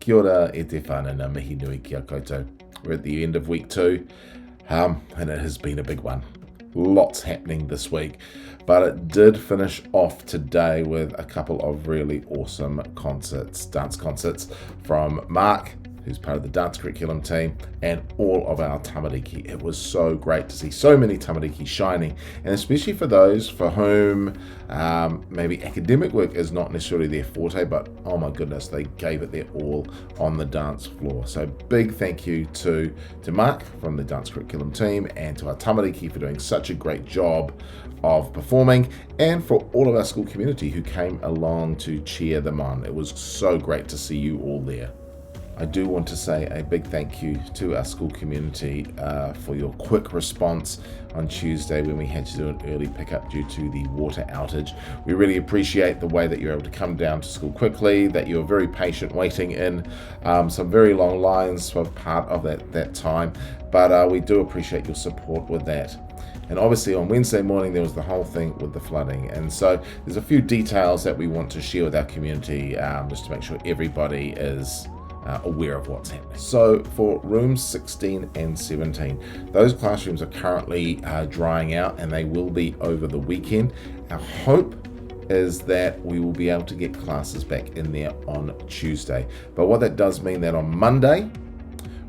Kia ora e te whanana mihi nui ki a koutou. We're at the end of week 2, and it has been a big one. Lots happening this week, but it did finish off today with a couple of really awesome dance concerts from Mark, who's part of the dance curriculum team, and all of our tamariki. It was so great to see so many tamariki shining, and especially for those for whom maybe academic work is not necessarily their forte, but oh my goodness, they gave it their all on the dance floor. So big thank you to Mark from the dance curriculum team and to our tamariki for doing such a great job of performing, and for all of our school community who came along to cheer them on. It was so great to see you all there. I do want to say a big thank you to our school community for your quick response on Tuesday when we had to do an early pickup due to the water outage. We really appreciate the way that you're able to come down to school quickly, that you're very patient waiting in some very long lines for part of that time, but we do appreciate your support with that. And obviously on Wednesday morning there was the whole thing with the flooding, and so there's a few details that we want to share with our community just to make sure everybody is aware of what's happening. So for rooms 16 and 17, those classrooms are currently drying out, and they will be over the weekend. Our hope is that we will be able to get classes back in there on Tuesday. But what that does mean that on Monday,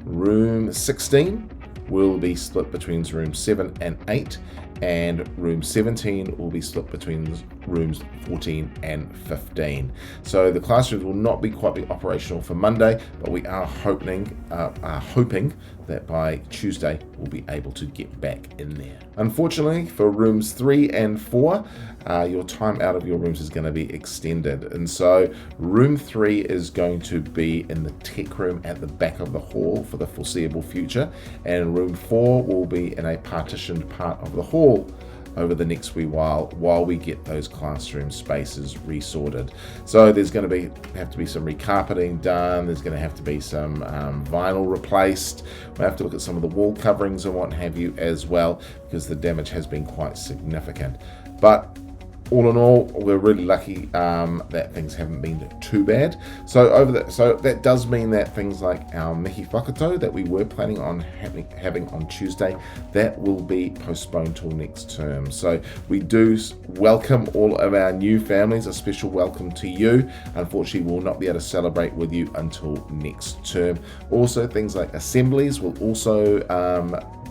room 16 will be split between room 7 and 8, and room 17 will be split between rooms 14 and 15. So the classrooms will not be quite be operational for Monday, but we are hoping that by Tuesday we'll be able to get back in there. Unfortunately for rooms 3 and 4, your time out of your rooms is going to be extended, and so room 3 is going to be in the tech room at the back of the hall for the foreseeable future, and room 4 will be in a partitioned part of the hall over the next wee while we get those classroom spaces resorted. So there's going to have to be some recarpeting done, there's going to have to be some vinyl replaced, we'll have to look at some of the wall coverings and what have you as well, because the damage has been quite significant. But all in all, we're really lucky that things haven't been too bad. So that does mean that things like our mihi whakato that we were planning on having on Tuesday, that will be postponed till next term. So we do welcome all of our new families. A special welcome to you. Unfortunately, we'll not be able to celebrate with you until next term. Also, things like assemblies will also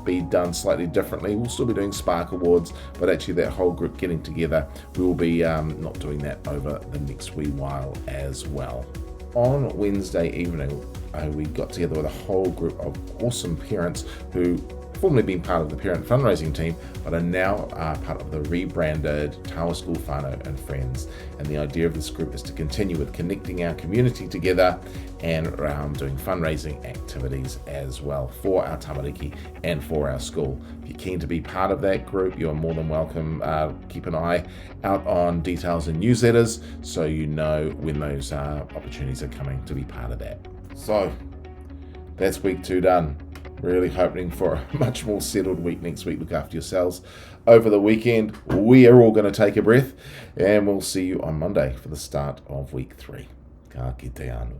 be done slightly differently. We'll still be doing Spark Awards, but actually that whole group getting together, we will be not doing that over the next wee while as well. On Wednesday evening, we got together with a whole group of awesome parents who formerly been part of the parent fundraising team, but are now part of the rebranded Tawa School Whānau and Friends. And the idea of this group is to continue with connecting our community together and doing fundraising activities as well for our tamariki and for our school. If you're keen to be part of that group, you're more than welcome. Keep an eye out on details and newsletters so you know when those opportunities are coming to be part of that. So that's week 2 done. Really hoping for a much more settled week next week. Look after yourselves over the weekend. We are all going to take a breath, and we'll see you on Monday for the start of week 3. Ka kite anō.